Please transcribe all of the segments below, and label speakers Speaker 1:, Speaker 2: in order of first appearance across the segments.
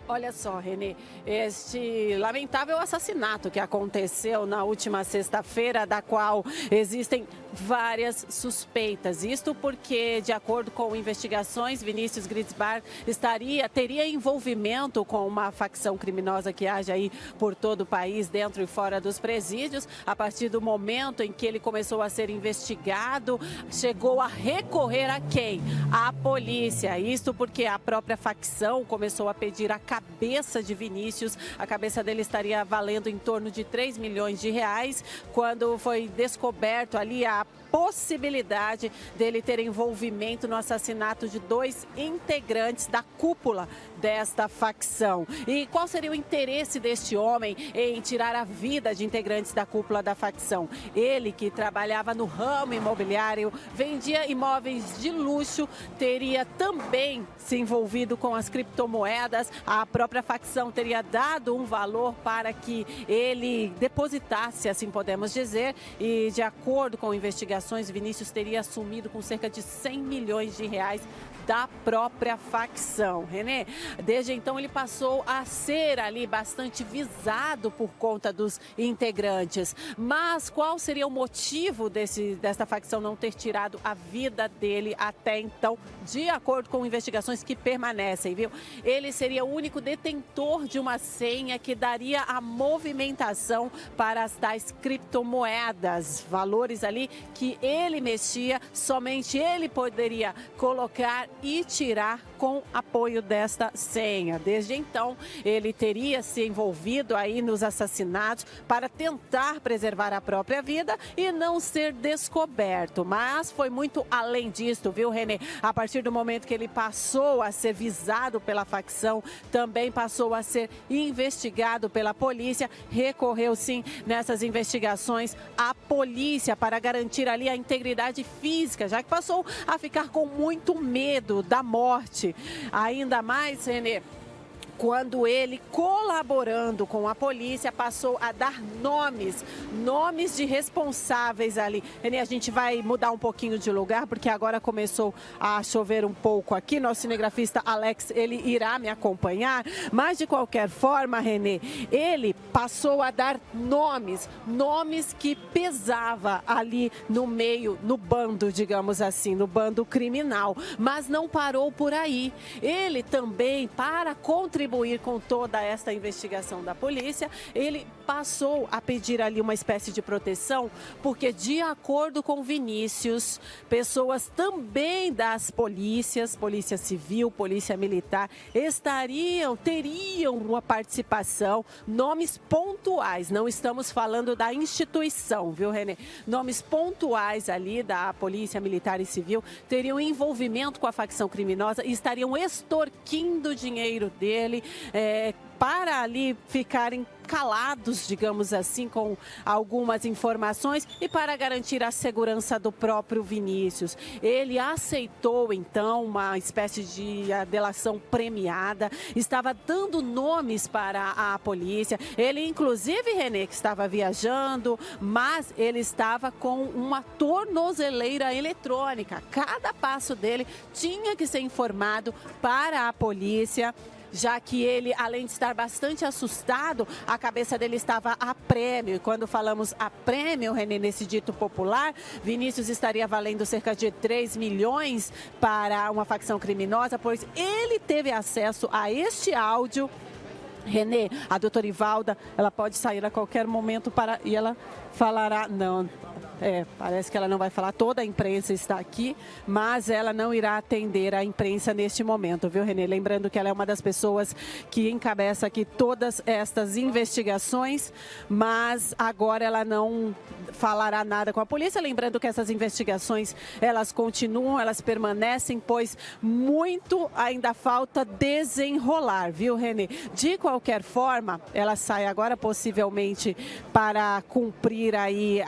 Speaker 1: Olha só, Renê, este lamentável assassinato que aconteceu na última sexta-feira, da qual existem várias suspeitas. Isto porque, de acordo com investigações, Vinícius Gritzbar teria envolvimento com uma facção criminosa que age aí por todo o país, dentro e fora dos presídios. A partir do momento em que ele começou a ser investigado, chegou a recorrer a quem? À polícia. Isto porque a própria facção começou a pedir a cabeça de Vinícius. A cabeça dele estaria valendo em torno de 3 milhões de reais, quando foi descoberto ali a possibilidade dele ter envolvimento no assassinato de 2 integrantes da cúpula desta facção. E qual seria o interesse deste homem em tirar a vida de integrantes da cúpula da facção? Ele, que trabalhava no ramo imobiliário, vendia imóveis de luxo, teria também se envolvido com as criptomoedas. A própria facção teria dado um valor para que ele depositasse, assim podemos dizer, e de acordo com investigações, Vinícius teria assumido com cerca de 100 milhões de reais da própria facção. Renê, desde então ele passou a ser ali bastante visado por conta dos integrantes. Mas qual seria o motivo desta facção não ter tirado a vida dele até então, de acordo com investigações que permanecem, viu? Ele seria o único detentor de uma senha que daria a movimentação para as tais criptomoedas, valores ali que ele mexia, somente ele poderia colocar e tirar com apoio desta senha. Desde então, ele teria se envolvido aí nos assassinatos para tentar preservar a própria vida e não ser descoberto. Mas foi muito além disso, viu, Renê? A partir do momento que ele passou a ser visado pela facção, também passou a ser investigado pela polícia. Recorreu sim nessas investigações à polícia para garantir ali a integridade física, já que passou a ficar com muito medo da morte. Ainda mais, Renê, quando ele, colaborando com a polícia, passou a dar nomes de responsáveis ali. Renê, a gente vai mudar um pouquinho de lugar, porque agora começou a chover um pouco aqui. Nosso cinegrafista Alex, ele irá me acompanhar, mas de qualquer forma, Renê, ele passou a dar nomes que pesava ali no meio, no bando, digamos assim, no bando criminal. Mas não parou por aí. Ele também, para contribuir com toda esta investigação da polícia, ele passou a pedir ali uma espécie de proteção, porque, de acordo com Vinícius, pessoas também das polícias, polícia civil, polícia militar, teriam uma participação, nomes pontuais, não estamos falando da instituição, viu, Renê? Nomes pontuais ali da polícia militar e civil teriam envolvimento com a facção criminosa e estariam extorquindo dinheiro dele, para ali ficarem calados, digamos assim, com algumas informações e para garantir a segurança do próprio Vinícius. Ele aceitou, então, uma espécie de delação premiada, estava dando nomes para a polícia. Ele, inclusive, Renê, que estava viajando, mas ele estava com uma tornozeleira eletrônica. Cada passo dele tinha que ser informado para a polícia, já que ele, além de estar bastante assustado, a cabeça dele estava a prêmio. E quando falamos a prêmio, Renê, nesse dito popular, Vinícius estaria valendo cerca de 3 milhões para uma facção criminosa, pois ele teve acesso a este áudio. Renê, a doutora Ivalda, ela pode sair a qualquer momento e ela falará, não, parece que ela não vai falar, toda a imprensa está aqui, mas ela não irá atender a imprensa neste momento, viu, Renê? Lembrando que ela é uma das pessoas que encabeça aqui todas estas investigações, mas agora ela não falará nada com a polícia. Lembrando que essas investigações, elas continuam, elas permanecem, pois muito ainda falta desenrolar, viu, Renê? De qualquer forma, ela sai agora possivelmente para cumprir aí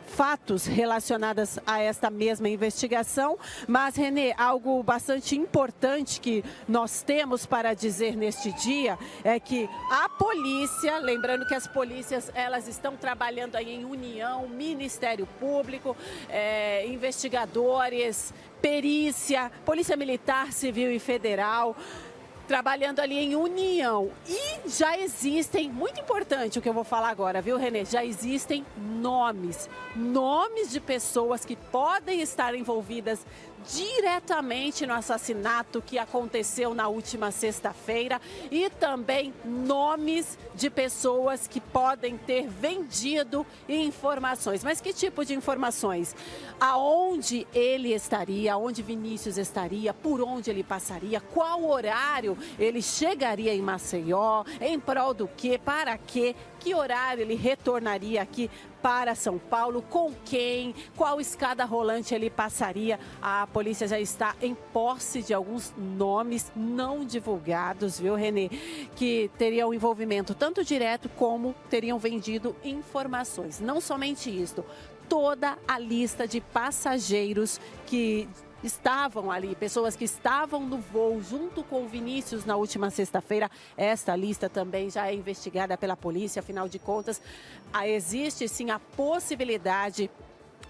Speaker 1: fatos relacionados a esta mesma investigação. Mas, Renê, algo bastante importante que nós temos para dizer neste dia é que a polícia, lembrando que as polícias, elas estão trabalhando aí em união, Ministério Público, investigadores, perícia, Polícia Militar, Civil e Federal, trabalhando ali em união. E já existem, muito importante o que eu vou falar agora, viu, Renê? Já existem nomes de pessoas que podem estar envolvidas diretamente no assassinato que aconteceu na última sexta-feira e também nomes de pessoas que podem ter vendido informações. Mas que tipo de informações? Aonde ele estaria, aonde Vinícius estaria, por onde ele passaria, qual horário ele chegaria em Maceió, em prol do quê, para quê, que horário ele retornaria aqui para São Paulo, com quem, qual escada rolante ele passaria. A polícia já está em posse de alguns nomes não divulgados, viu, Renê? Que teriam envolvimento tanto direto como teriam vendido informações. Não somente isso, toda a lista de passageiros que estavam ali, pessoas que estavam no voo junto com o Vinícius na última sexta-feira. Esta lista também já é investigada pela polícia, afinal de contas, existe sim a possibilidade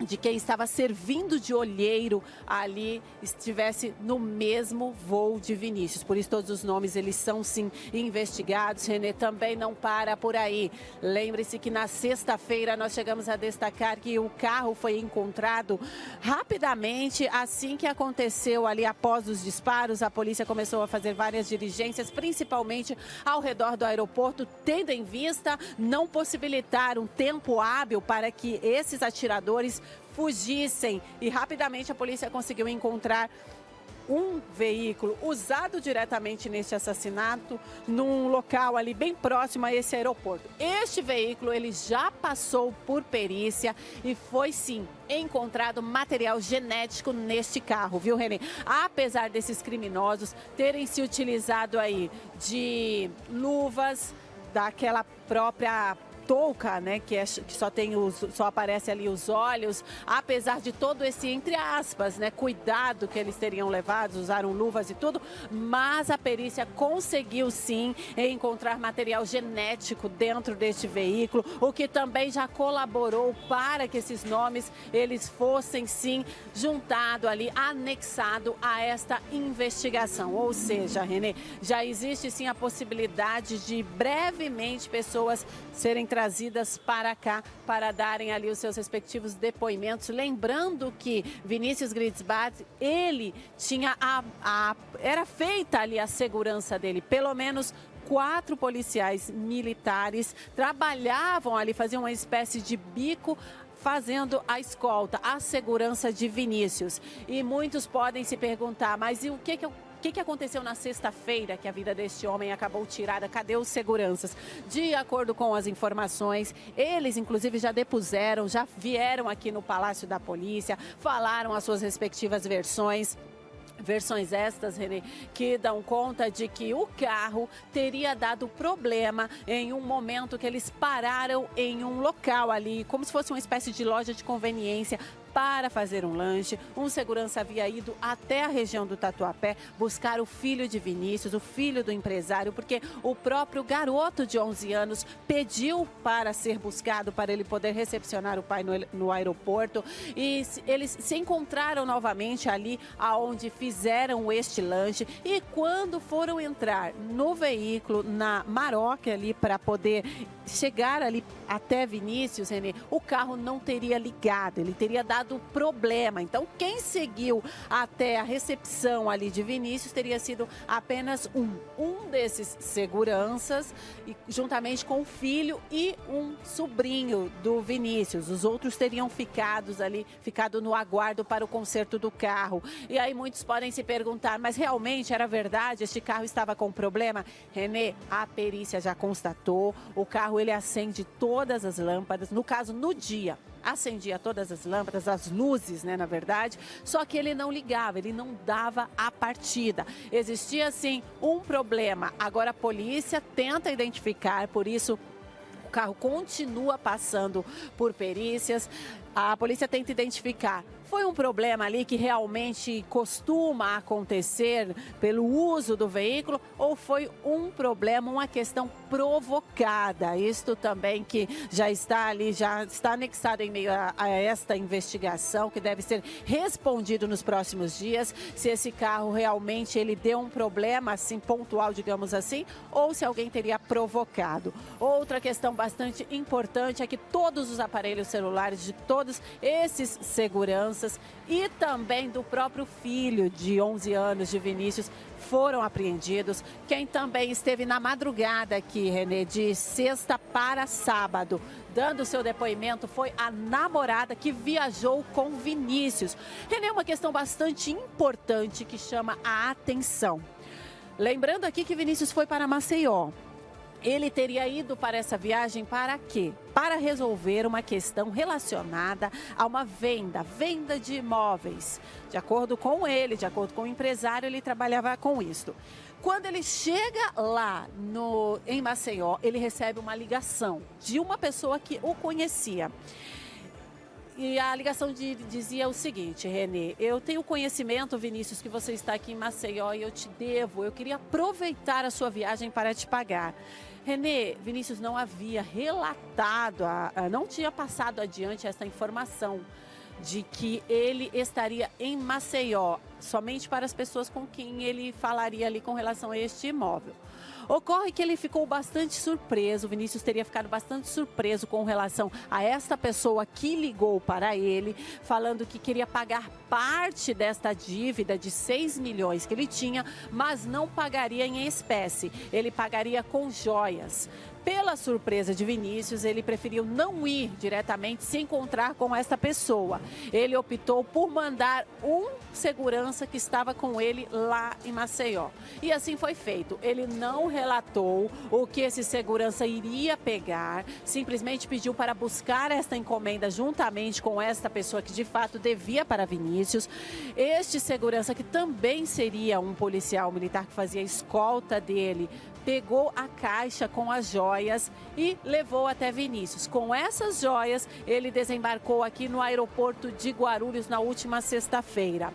Speaker 1: de quem estava servindo de olheiro ali estivesse no mesmo voo de Vinícius. Por isso todos os nomes eles são sim investigados. Renê também não para por aí. Lembre-se que na sexta-feira nós chegamos a destacar que o carro foi encontrado rapidamente assim que aconteceu ali após os disparos. A polícia começou a fazer várias diligências, principalmente ao redor do aeroporto, tendo em vista não possibilitar um tempo hábil para que esses atiradores fugissem, e rapidamente a polícia conseguiu encontrar um veículo usado diretamente neste assassinato num local ali bem próximo a esse aeroporto. Este veículo ele já passou por perícia e foi sim encontrado material genético neste carro, viu, Renê? Apesar desses criminosos terem se utilizado aí de luvas daquela própria touca, né, que só aparece ali os olhos, apesar de todo esse, entre aspas, né, cuidado que eles teriam levado, usaram luvas e tudo, mas a perícia conseguiu sim encontrar material genético dentro deste veículo, o que também já colaborou para que esses nomes eles fossem sim juntado ali, anexado a esta investigação. Ou seja, Renê, já existe sim a possibilidade de brevemente pessoas serem trazidas para cá para darem ali os seus respectivos depoimentos. Lembrando que Vinícius Gritzbart, ele tinha era feita ali a segurança dele, pelo menos 4 policiais militares trabalhavam ali, faziam uma espécie de bico fazendo a escolta, a segurança de Vinícius. E muitos podem se perguntar, mas e o que aconteceu na sexta-feira que a vida deste homem acabou tirada? Cadê os seguranças? De acordo com as informações, eles inclusive já depuseram, já vieram aqui no Palácio da Polícia, falaram as suas respectivas versões. Versões estas, Renê, que dão conta de que o carro teria dado problema em um momento que eles pararam em um local ali, como se fosse uma espécie de loja de conveniência, para fazer um lanche. Um segurança havia ido até a região do Tatuapé buscar o filho de Vinícius, o filho do empresário, porque o próprio garoto de 11 anos pediu para ser buscado, para ele poder recepcionar o pai no aeroporto. E eles se encontraram novamente ali aonde fizeram este lanche, e quando foram entrar no veículo, na Maroc ali, para poder chegar ali até Vinícius, Renê, o carro não teria ligado, ele teria dado problema. Então, quem seguiu até a recepção ali de Vinícius teria sido apenas um desses seguranças, e juntamente com o filho e um sobrinho do Vinícius. Os outros teriam ficado no aguardo para o conserto do carro. E aí muitos podem se perguntar, mas realmente era verdade? Este carro estava com problema? Renê, a perícia já constatou, o carro ele acende todas as lâmpadas, no caso no dia, acendia todas as lâmpadas, as luzes, né, na verdade, só que ele não ligava, ele não dava a partida. Existia, sim, um problema. Agora a polícia tenta identificar, por isso o carro continua passando por perícias. A polícia tenta identificar Foi um problema ali que realmente costuma acontecer pelo uso do veículo ou foi um problema, uma questão provocada? Isto também que já está ali, já está anexado em meio a esta investigação que deve ser respondido nos próximos dias, se esse carro realmente ele deu um problema assim pontual, digamos assim, ou se alguém teria provocado. Outra questão bastante importante é que todos os aparelhos celulares de todos esses seguranças e também do próprio filho de 11 anos de Vinícius foram apreendidos. Quem também esteve na madrugada aqui, Renê, de sexta para sábado, dando seu depoimento, foi a namorada que viajou com Vinícius. Renê, uma questão bastante importante que chama a atenção. Lembrando aqui que Vinícius foi para Maceió. Ele teria ido para essa viagem para quê? Para resolver uma questão relacionada a uma venda de imóveis. De acordo com ele, de acordo com o empresário, ele trabalhava com isso. Quando ele chega lá em Maceió, ele recebe uma ligação de uma pessoa que o conhecia. E a ligação dizia o seguinte: Renê, eu tenho conhecimento, Vinícius, que você está aqui em Maceió e eu te devo. Eu queria aproveitar a sua viagem para te pagar. Renê, Vinícius não havia relatado, não tinha passado adiante essa informação de que ele estaria em Maceió, somente para as pessoas com quem ele falaria ali com relação a este imóvel. Ocorre que ele ficou bastante surpreso, Vinícius teria ficado bastante surpreso com relação a esta pessoa que ligou para ele, falando que queria pagar parte desta dívida de 6 milhões que ele tinha, mas não pagaria em espécie, ele pagaria com joias. Pela surpresa de Vinícius, ele preferiu não ir diretamente se encontrar com esta pessoa. Ele optou por mandar um segurança que estava com ele lá em Maceió. E assim foi feito. Ele não relatou o que esse segurança iria pegar, simplesmente pediu para buscar esta encomenda juntamente com esta pessoa que de fato devia para Vinícius. Este segurança, que também seria um policial militar que fazia escolta dele, pegou a caixa com as joias e levou até Vinícius. Com essas joias, ele desembarcou aqui no aeroporto de Guarulhos na última sexta-feira.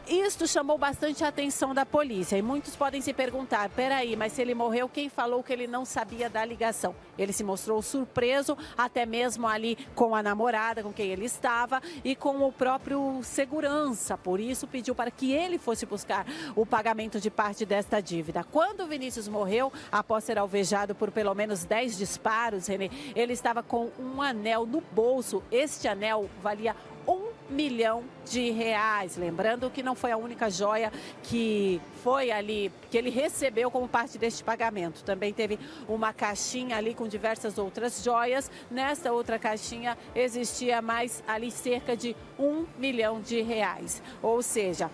Speaker 1: Isto chamou bastante a atenção da polícia e muitos podem se perguntar, peraí, mas se ele morreu, quem falou que ele não sabia da ligação? Ele se mostrou surpreso, até mesmo ali com a namorada com quem ele estava e com o próprio segurança, por isso pediu para que ele fosse buscar o pagamento de parte desta dívida. Quando Vinícius morreu, após ser alvejado por pelo menos 10 disparos, Renê, ele estava com um anel no bolso. Este anel valia R$1 milhão. Lembrando que não foi a única joia que foi ali, que ele recebeu como parte deste pagamento. Também teve uma caixinha ali com diversas outras joias. Nessa outra caixinha existia mais ali cerca de R$1 milhão. Ou seja,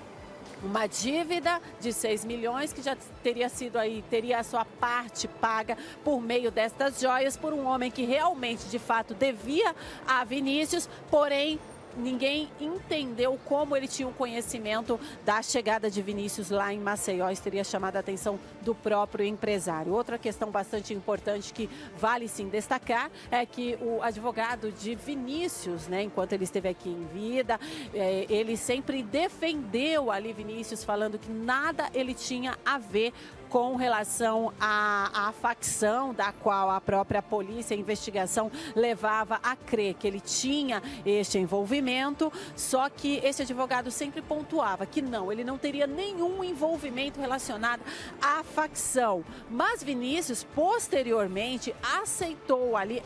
Speaker 1: uma dívida de 6 milhões que já teria a sua parte paga por meio destas joias por um homem que realmente, de fato, devia a Vinícius, porém ninguém entendeu como ele tinha um conhecimento da chegada de Vinícius lá em Maceió. Isso teria chamado a atenção do próprio empresário. Outra questão bastante importante que vale sim destacar é que o advogado de Vinícius, né, enquanto ele esteve aqui em vida, ele sempre defendeu ali Vinícius, falando que nada ele tinha a ver com relação à facção da qual a própria polícia, a investigação, levava a crer que ele tinha este envolvimento, só que esse advogado sempre pontuava que não, ele não teria nenhum envolvimento relacionado à facção. Mas Vinícius, posteriormente, aceitou ali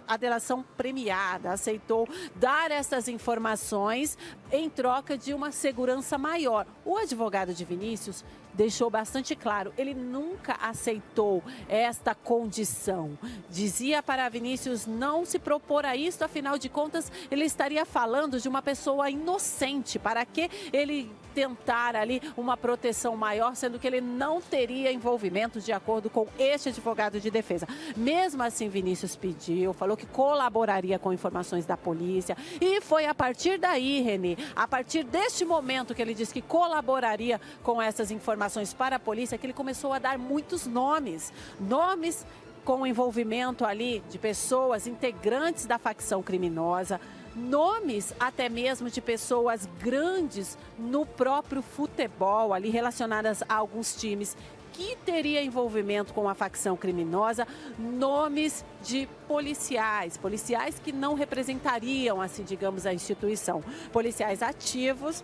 Speaker 1: a delação premiada, aceitou dar essas informações em troca de uma segurança maior. O advogado de Vinícius deixou bastante claro, ele nunca aceitou esta condição. Dizia para Vinícius não se propor a isso, afinal de contas, ele estaria falando de uma pessoa inocente. Para que ele tentar ali uma proteção maior, sendo que ele não teria envolvimento, de acordo com este advogado de defesa. Mesmo assim, Vinícius pediu, falou que colaboraria com informações da polícia. E foi a partir daí, Renê, a partir deste momento que ele disse que colaboraria com essas informações para a polícia, que ele começou a dar muitos nomes com envolvimento ali de pessoas integrantes da facção criminosa. nomes até mesmo de pessoas grandes no próprio futebol, ali relacionadas a alguns times que teria envolvimento com a facção criminosa, nomes de policiais que não representariam, assim, digamos, a instituição, policiais ativos,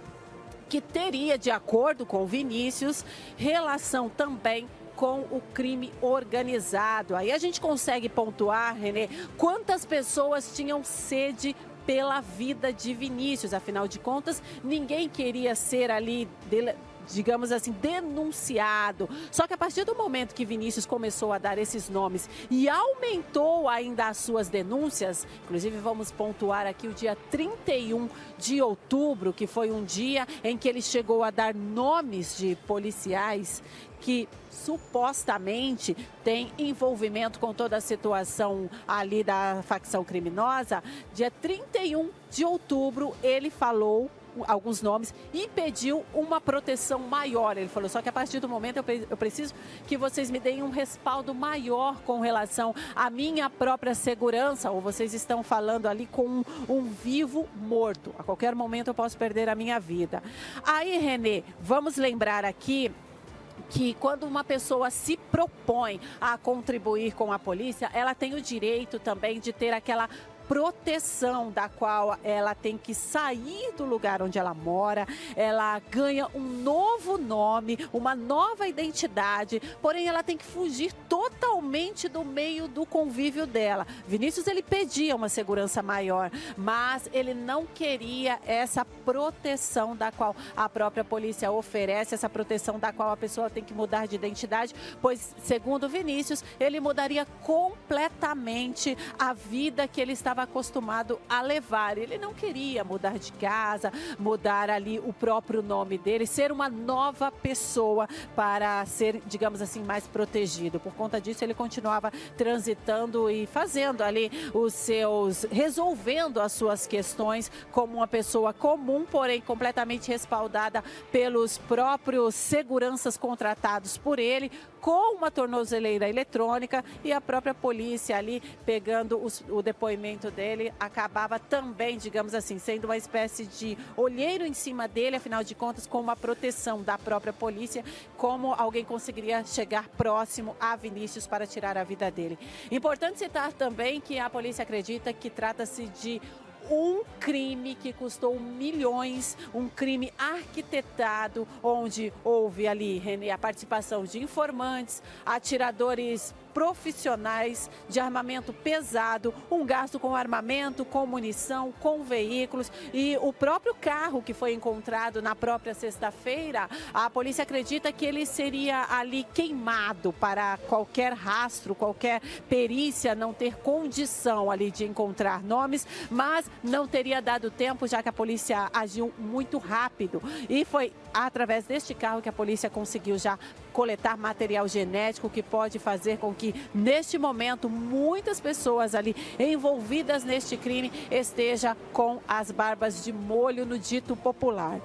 Speaker 1: que teria, de acordo com Vinícius, relação também com o crime organizado. Aí a gente consegue pontuar, Renê, quantas pessoas tinham sede pela vida de Vinícius. Afinal de contas, ninguém queria ser ali, digamos assim, denunciado. Só que a partir do momento que Vinícius começou a dar esses nomes e aumentou ainda as suas denúncias, inclusive vamos pontuar aqui o dia 31 de outubro, que foi um dia em que ele chegou a dar nomes de policiais que supostamente tem envolvimento com toda a situação ali da facção criminosa. Dia 31 de outubro, ele falou alguns nomes e pediu uma proteção maior. Ele falou, só que a partir do momento eu preciso que vocês me deem um respaldo maior com relação à minha própria segurança, ou vocês estão falando ali com um vivo morto. A qualquer momento eu posso perder a minha vida. Aí, Renê, vamos lembrar aqui que quando uma pessoa se propõe a contribuir com a polícia, ela tem o direito também de ter aquela proteção da qual ela tem que sair do lugar onde ela mora, ela ganha um novo nome, uma nova identidade, porém ela tem que fugir totalmente do meio do convívio dela. Vinícius, ele pedia uma segurança maior, mas ele não queria essa proteção da qual a própria polícia oferece, essa proteção da qual a pessoa tem que mudar de identidade, pois, segundo Vinícius, ele mudaria completamente a vida que ele estava acostumado a levar. Ele não queria mudar de casa, mudar ali o próprio nome dele, ser uma nova pessoa para ser, digamos assim, mais protegido. Por conta disso, ele continuava transitando e fazendo ali resolvendo as suas questões como uma pessoa comum, porém completamente respaldada pelos próprios seguranças contratados por ele, com uma tornozeleira eletrônica, e a própria polícia ali pegando o depoimento dele, acabava também, digamos assim, sendo uma espécie de olheiro em cima dele, afinal de contas, com uma proteção da própria polícia, como alguém conseguiria chegar próximo a Vinícius para tirar a vida dele. Importante citar também que a polícia acredita que trata-se de um crime que custou milhões, um crime arquitetado, onde houve ali, Renê, a participação de informantes, atiradores profissionais de armamento pesado, um gasto com armamento, com munição, com veículos, e o próprio carro que foi encontrado na própria sexta-feira, a polícia acredita que ele seria ali queimado para qualquer rastro, qualquer perícia não ter condição ali de encontrar nomes, mas não teria dado tempo, já que a polícia agiu muito rápido, e foi através deste carro que a polícia conseguiu já coletar material genético que pode fazer com que, neste momento, muitas pessoas ali envolvidas neste crime estejam com as barbas de molho, no dito popular.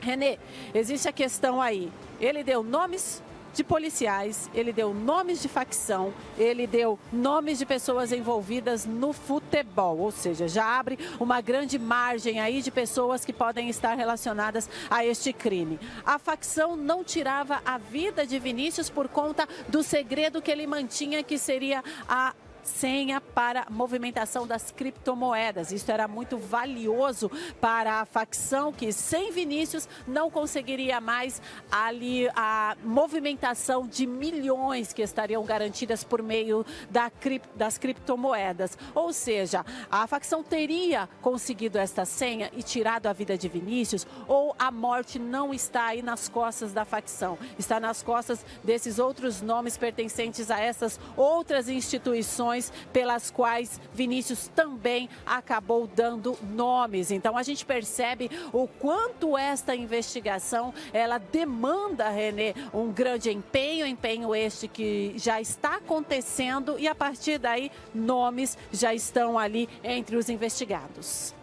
Speaker 1: Renê, existe a questão aí, ele deu nomes de policiais, ele deu nomes de facção, ele deu nomes de pessoas envolvidas no futebol, ou seja, já abre uma grande margem aí de pessoas que podem estar relacionadas a este crime. A facção não tirava a vida de Vinícius por conta do segredo que ele mantinha, que seria a senha para movimentação das criptomoedas. Isso era muito valioso para a facção, que sem Vinícius não conseguiria mais ali a movimentação de milhões que estariam garantidas por meio das criptomoedas. Ou seja, a facção teria conseguido esta senha e tirado a vida de Vinícius, ou a morte não está aí nas costas da facção, está nas costas desses outros nomes pertencentes a essas outras instituições pelas quais Vinícius também acabou dando nomes. Então a gente percebe o quanto esta investigação, ela demanda, Renê, um grande empenho este que já está acontecendo, e a partir daí nomes já estão ali entre os investigados.